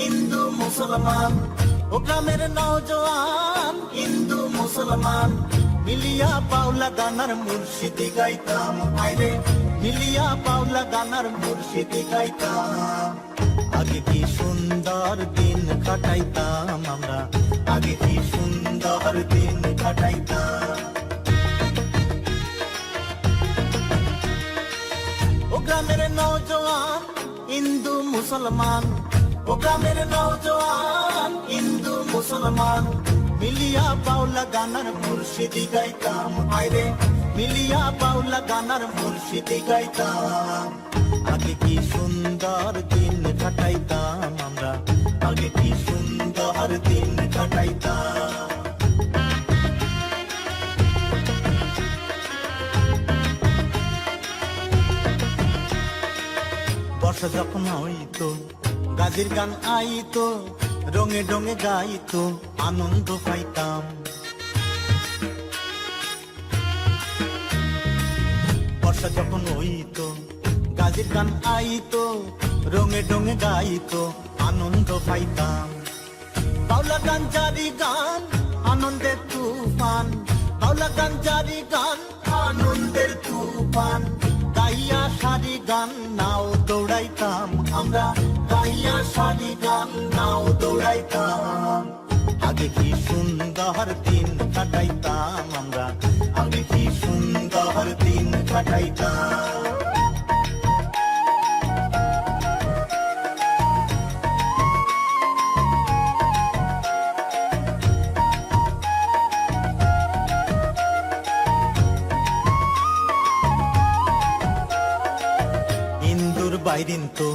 হিন্দু মুসলমান, ও গ্রামের নওজোয়ান হিন্দু মুসলমান, মিলিয়া পাওলা গানার মুর্শিদি গাইতাম, আইরে মিলিয়া পাওলা গানার মুর্শিদি গাইতাম। আগে কি সুন্দর দিন কাটাইতাম আমরা, আগে কি সুন্দর দিন কাটাইতাম। ও গ্রামের নওজোয়ান হিন্দু মুসলমান, ও গ্রামের নওজোয়ান হিন্দু মুসলমান, মিলিয়া পাওলা গানার মুর্শিদি গাইতাম, আইরে মিলিয়া পাওলা গানার মুর্শিদি গাইতাম। আগে কি সুন্দর দিন কাটাইতাম আমরা, আগে কি সুন্দর দিন কাটাইতাম। বর্ষা যখন হইতো গাজির গান আইতো, রঙে রঙে গাইতো আনন্দ পাইতাম। বর্ষা যখন হইতো গাজির গান আইতো, রঙে রঙে গাইতো আনন্দ পাইতাম। বাউলা গান জারি গান আনন্দের তুফান, বাউলা গান জারি গান আনন্দের তুফান, গাইয়া সারি গান নাও দৌড়াইতাম আমরা, গাইয়া সারি গান নাও দৌড়াইতাম। আগে কি সুন্দর দিন কাটাইতাম আমরা, আগে কি সুন্দর দিন কাটাইতাম। হিন্দুর বাইরিন তো